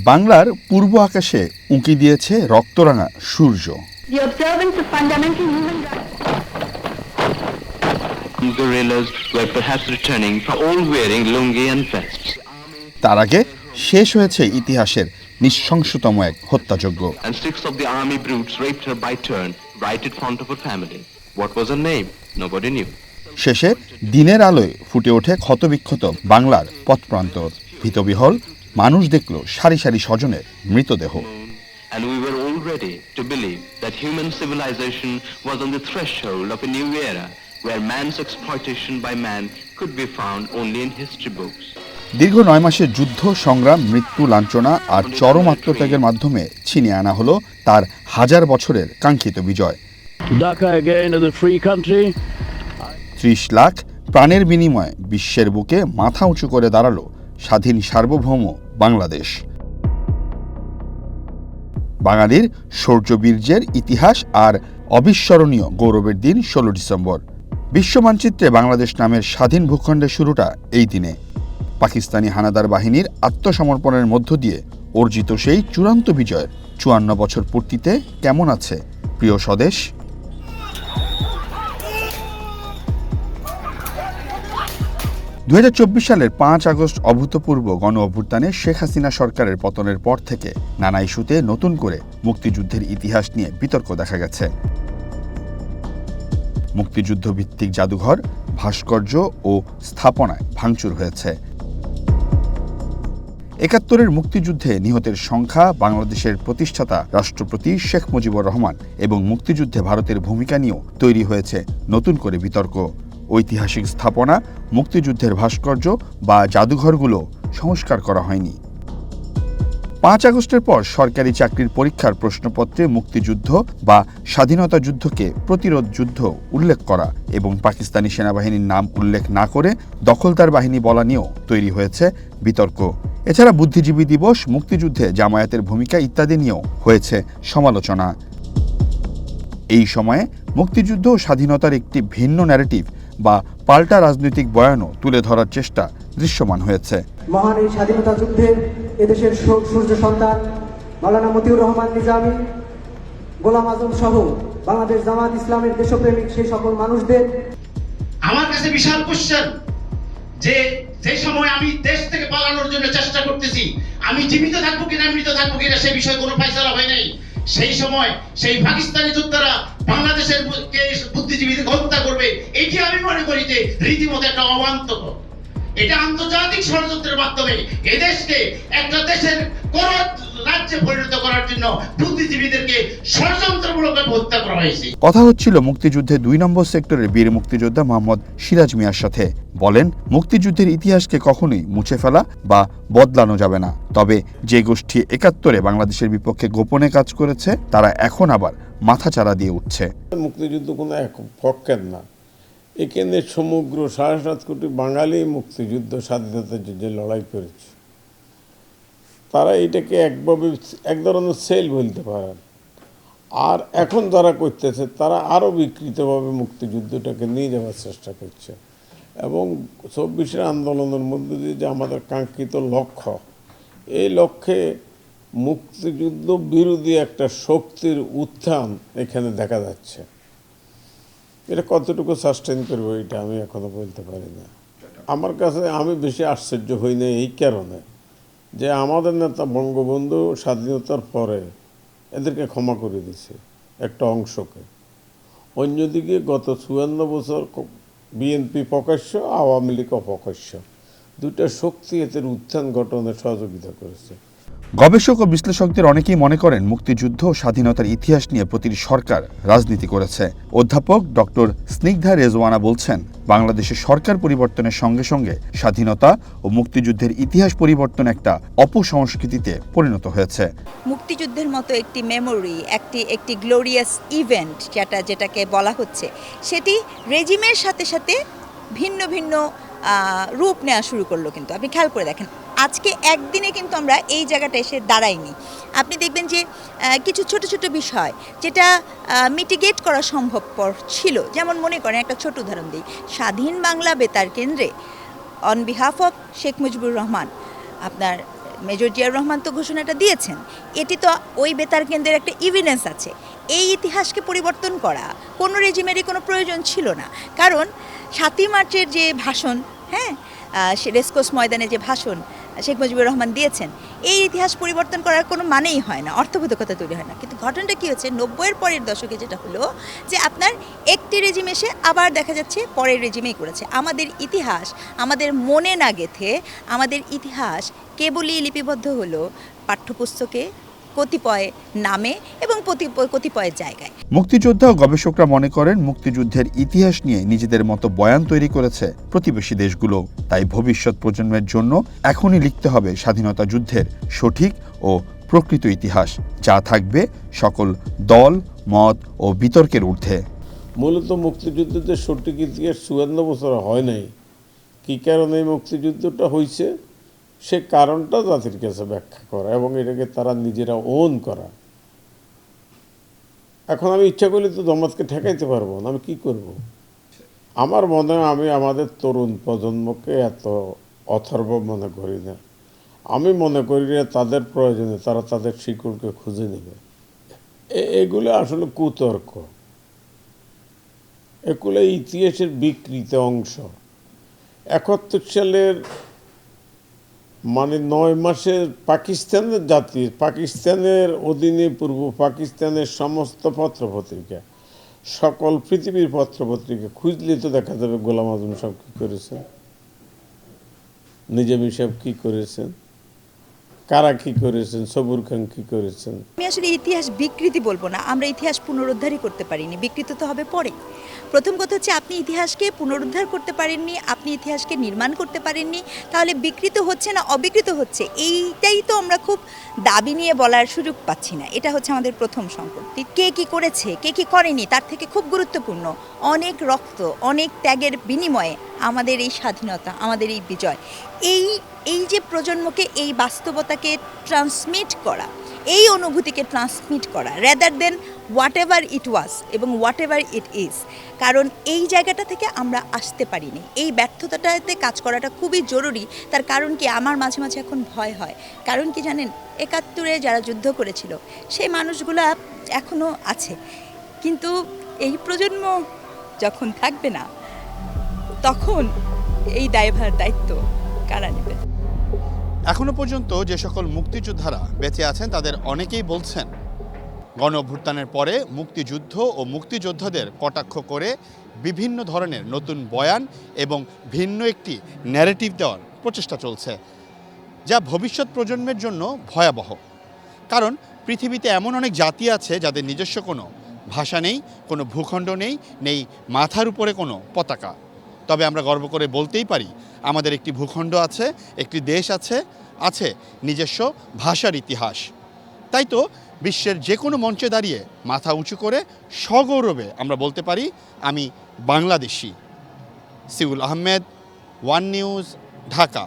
বাংলার পূর্ব আকাশে উঁকি দিয়েছে রক্তরাঙা সূর্য। Guerrillas were perhaps returning, all wearing lungi and vests. তার আগে শেষ হয়েছে ইতিহাসের নৃশংসতম এক হত্যাযজ্ঞ। And six of the army brutes raped her by turn, right in front of her family. What was her name? Nobody knew. শেষে দিনের আলোয় ফুটে ওঠে ক্ষতবিক্ষত বাংলার পথপ্রান্তর। ভীতবিহ্বল মানুষ দেখল সারি সারি স্বজনের মৃতদেহ। And we were all ready to believe that human civilization was on the threshold of a new era, where man's exploitation by man could be found only in history books. দীর্ঘ 9 মাসের যুদ্ধ সংগ্রাম, মৃত্যু, লাঞ্ছনা আর চরম আত্মত্যাগের মাধ্যমে ছিনিয়ে আনা হলো তার হাজার বছরের কাঙ্ক্ষিত বিজয়। Dhaka again as a free country. 30 lakh প্রাণের বিনিময়ে বিশ্বের বুকে মাথা উঁচু করে দাঁড়ালো স্বাধীন সার্বভৌম বাংলাদেশ। বাঙালির শৌর্যবীর্যের ইতিহাস আর অবিস্মরণীয় গৌরবের দিন 16 ডিসেম্বর। বিশ্ব মানচিত্রে বাংলাদেশ নামের স্বাধীন ভূখণ্ডের শুরুটা এই দিনে। পাকিস্তানি হানাদার বাহিনীর আত্মসমর্পণের মধ্য দিয়ে অর্জিত সেই চূড়ান্ত বিজয়ের 54 বছর পূর্তিতে কেমন আছে প্রিয় স্বদেশ? 2024 সালের 5 আগস্ট অভূতপূর্ব গণ অভ্যুত্থানে শেখ হাসিনা সরকারের পতনের পর থেকে নানা ইস্যুতে নতুন করে মুক্তিযুদ্ধের ইতিহাস নিয়ে বিতর্ক দেখা গেছে। মুক্তিযুদ্ধ ভিত্তিক জাদুঘর, ভাস্কর্য ও স্থাপনায় ভাঙচুর হয়েছে। 71-এর মুক্তিযুদ্ধে নিহতের সংখ্যা, বাংলাদেশের প্রতিষ্ঠাতা রাষ্ট্রপতি শেখ মুজিবুর রহমান এবং মুক্তিযুদ্ধে ভারতের ভূমিকা নিয়েও তৈরি হয়েছে নতুন করে বিতর্ক। ঐতিহাসিক স্থাপনা, মুক্তিযুদ্ধের ভাস্কর্য বা জাদুঘরগুলো সংস্কার করা হয়নি। 5 আগস্টের পর সরকারি চাকরির পরীক্ষার প্রশ্নপত্রে মুক্তিযুদ্ধ বা স্বাধীনতা যুদ্ধকে প্রতিরোধ যুদ্ধ উল্লেখ করা এবং পাকিস্তানি সেনাবাহিনীর নাম উল্লেখ না করে দখলদার বাহিনী বলা নিয়েও তৈরি হয়েছে বিতর্ক। এছাড়া বুদ্ধিজীবী দিবস, মুক্তিযুদ্ধে জামায়াতের ভূমিকা ইত্যাদি নিয়েও হয়েছে সমালোচনা। এই সময়ে মুক্তিযুদ্ধ ও স্বাধীনতার একটি ভিন্ন ন্যারেটিভ বা পাল্টা রাজনৈতিক বয়ানও তুলে ধরার চেষ্টা দৃশ্যমান হয়েছে। মহান এই স্বাধীনতা যুদ্ধে এদেশের সূর্য সন্তান মাওলানা মতিউর রহমান নিজামী, গোলাম আজম সহ বাংলাদেশ জামাত ইসলামের দেশপ্রেমিক সেই সকল মানুষদের আমার কাছে বিশাল কোশ্চেন যে সময় আমি দেশ থেকে পালানোর জন্য চেষ্টা করতেছি, আমি জীবিত থাকবো কিনা মৃত থাকবো কিনা সে বিষয়ে কোনো ফয়সালা হয় নাই। সেই সময় সেই পাকিস্তানি যোদ্ধারা বাংলাদেশের বুদ্ধিজীবীদের হত্যা করবে, এটি আমি মনে করি যে রীতিমতো একটা অবান্তর। এটা আন্তর্জাতিক ষড়যন্ত্রের মাধ্যমে এদেশকে একটা দেশের কোন রাজ্যে পরিণত করার জন্য বুদ্ধিজীবীদেরকে ষড়যন্ত্রমূলকভাবে হত্যা করা হয়েছে। কথা হচ্ছিল মুক্তিযুদ্ধে 2 নম্বর সেক্টরের বীর মুক্তিযোদ্ধা মোহাম্মদ সিরাজ মিয়ার সাথে। বলেন, মুক্তিযুদ্ধের ইতিহাসকে কখনোই মুছে ফেলা বা বদলানো যাবে না। তবে যে গোষ্ঠী 71-এ বাংলাদেশের বিপক্ষে গোপনে কাজ করেছে তারা এখন আবার মাথাচাড়া দিয়ে উঠছে। মুক্তিযুদ্ধ কোনো এক পক্ষের না, এখানে সমগ্র 7.5 কোটি বাঙালি মুক্তিযুদ্ধ স্বাধীনতার যুদ্ধে লড়াই করেছে। তারা এটাকে এক ধরনের সেল বলতে পারেন। আর এখন যারা করতেছে তারা আরও বিকৃতভাবে মুক্তিযুদ্ধটাকে নিয়ে যাওয়ার চেষ্টা করছে এবং 24-এর আন্দোলনের মধ্যে দিয়ে যে আমাদের কাঙ্ক্ষিত লক্ষ্য, এই লক্ষ্যে মুক্তিযুদ্ধ বিরোধী একটা শক্তির উত্থান এখানে দেখা যাচ্ছে। এটা কতটুকু সাস্টেন করবো এটা আমি এখনো বলতে পারি না। আমার কাছে আমি বেশি আশ্চর্য হই না এই কারণে যে আমাদের নেতা বঙ্গবন্ধু স্বাধীনতার পরে এদেরকে ক্ষমা করে দিছে একটা অংশকে। অন্যদিকে গত 54 বছর বিএনপি প্রকাশ্য, আওয়ামী লীগ অপ্রকাশ্য, দুটা শক্তি এদের উত্থান ঘটনে সহযোগিতা করেছে। গবেষক ও বিশ্লেষকদের অনেকেই মনে করেন মুক্তিযুদ্ধ ও স্বাধীনতার ইতিহাস নিয়ে প্রতিটি সরকার রাজনীতি করেছে। অধ্যাপক ডক্টর স্নিগ্ধা রেজওয়ানা বলছেন, বাংলাদেশের সরকার পরিবর্তনের সঙ্গে সঙ্গে স্বাধীনতা ও মুক্তিযুদ্ধের ইতিহাস পরিবর্তন একটা অপসংস্কৃতিতে পরিণত হয়েছে। মুক্তিযুদ্ধের মতো একটি মেমোরি, একটি গ্লোরিয়াস ইভেন্ট যেটাকে বলা হচ্ছে, সেটি রেজিমের সাথে সাথে ভিন্ন ভিন্ন রূপ নেওয়া শুরু করলো। কিন্তু আপনি খেয়াল করে দেখেন, আজকে একদিনে কিন্তু আমরা এই জায়গাটা এসে দাঁড়াইনি। আপনি দেখবেন যে কিছু ছোট ছোট বিষয় যেটা মিটিগেট করা সম্ভবপর ছিল, যেমন মনে করেন একটা ছোট উদাহরণ দিই, স্বাধীন বাংলা বেতার কেন্দ্রে on behalf of Sheikh Mujibur Rahman আপনার মেজর জিয়াউর রহমান তো ঘোষণাটা দিয়েছেন, এটি তো ওই বেতার কেন্দ্রের একটা ইভিডেন্স আছে। এই ইতিহাসকে পরিবর্তন করা কোনো রেজিমেরই কোনো প্রয়োজন ছিল না, কারণ 7ই মার্চের যে ভাষণ, হ্যাঁ, সে রেসকোর্স ময়দানে যে ভাষণ শেখ মুজিবুর রহমান দিয়েছেন, এই ইতিহাস পরিবর্তন করার কোনো মানেই হয় না, অর্থবোধকতা তৈরি হয় না। কিন্তু ঘটনাটা কী হচ্ছে, 90-এর পরের দশকে যেটা হলো যে আপনার একটি রেজিম এসে আবার দেখা যাচ্ছে পরের রেজিমেই করেছে। আমাদের ইতিহাস আমাদের মনে না গেঁথে, আমাদের ইতিহাস কেবলই লিপিবদ্ধ হলো পাঠ্যপুস্তকে, কতিপয় নামে এবং কতিপয় জায়গায়। মুক্তিযোদ্ধা ও গবেষকরা মনে করেন মুক্তিযুদ্ধের ইতিহাস নিয়ে নিজেদের মতো বয়ান তৈরি করেছে প্রতিবেশী দেশগুলো। তাই ভবিষ্যৎ প্রজন্মের জন্য এখনই লিখতে হবে স্বাধীনতা যুদ্ধের সঠিক ও প্রকৃত ইতিহাস, যা থাকবে সকল দল, মত ও বিতর্কের ঊর্ধ্বে। মূলত মুক্তিযুদ্ধের সঠিক ইতিহাস 54 বছর হয় নাই। কী কারণে এই মুক্তিযুদ্ধটা হয়েছে সে কারণটা জাতির কাছে ব্যাখ্যা করা এবং এটাকে তারা নিজেরা ওন করা। এখন আমি ইচ্ছা করলে তো জামাতকে ঠেকাইতে পারবো না, আমি কি করব? আমার মনে হয় আমি আমাদের তরুণ প্রজন্মকে এত অথর্ব মনে করি না। আমি মনে করি যে তাদের প্রয়োজনে তারা তাদের শিকড়কে খুঁজে নেবে। এগুলো আসলে কুতর্ক, এগুলো ইতিহাসের বিকৃত অংশ। 71 সালের 9 মাসের পাকিস্তানের জাতির, পাকিস্তানের অধীনে পূর্ব পাকিস্তানের সমস্ত পত্রপত্রিকা, সকল পৃথিবীর পত্রপত্রিকা খুঁজলে তো দেখা যাবে গোলাম আজম সাহেব কী করেছেন, নিজামী সাহেব কী করেছেন, কারা কী করেছেন, সবুর খান কী করেছেন। আমি আসলে ইতিহাস বিকৃতি বলবো না, আমরা ইতিহাস পুনরুদ্ধারই করতে পারিনি, বিকৃত তো হবে পরে। প্রথম কথা হচ্ছে আপনি ইতিহাসকে পুনরুদ্ধার করতে পারেননি, আপনি ইতিহাসকে নির্মাণ করতে পারেননি, তাহলে বিকৃত হচ্ছে না অবিকৃত হচ্ছে, এইটাই তো আমরা খুব দাবি নিয়ে বলার সুযোগ পাচ্ছি না। এটা হচ্ছে আমাদের প্রথম সংকট। কে কি করেছে, কে কি করেনি, তার থেকে খুব গুরুত্বপূর্ণ অনেক রক্ত, অনেক ত্যাগের বিনিময়ে আমাদের এই স্বাধীনতা, আমাদের এই বিজয়, এই যে প্রজন্মকে এই বাস্তবতাকে ট্রান্সমিট করা, এই অনুভূতিকে ট্রান্সমিট করা, rather than whatever it was এবং হোয়াট এভার ইট ইজ। কারণ এই জায়গাটা থেকে আমরা আসতে পারিনি, এই ব্যর্থতাটাতে কাজ করাটা খুবই জরুরি। তার কারণ কি, আমার মাঝে মাঝে এখন ভয় হয়। কারণ কি জানেন, 71-এ যারা যুদ্ধ করেছিল সেই মানুষগুলো এখনও আছে, কিন্তু এই প্রজন্ম যখন থাকবে না, তখন এই দায়িত্ব কারা নেবে? এখনো পর্যন্ত যে সকল মুক্তিযোদ্ধারা বেঁচে আছেন তাদের অনেকেই বলছেন গণ অভ্যুত্থানের পরে মুক্তিযুদ্ধ ও মুক্তিযোদ্ধাদের কটাক্ষ করে বিভিন্ন ধরনের নতুন বয়ান এবং ভিন্ন একটি ন্যারেটিভ দেওয়ার প্রচেষ্টা চলছে, যা ভবিষ্যৎ প্রজন্মের জন্য ভয়াবহ। কারণ পৃথিবীতে এমন অনেক জাতি আছে যাদের নিজস্ব কোনো ভাষা নেই, কোনো ভূখণ্ড নেই, নেই মাথার উপরে কোনো পতাকা। তবে আমরা গর্ব করে বলতেই পারি আমাদের একটি ভূখণ্ড আছে, একটি দেশ আছে, আছে নিজস্ব ভাষার ইতিহাস। তাই তো বিশ্বের যে কোনো মঞ্চে দাঁড়িয়ে মাথা উঁচু করে সগৌরবে আমরা বলতে পারি আমি Bangladeshi. Seoul Ahmed, one news, Dhaka.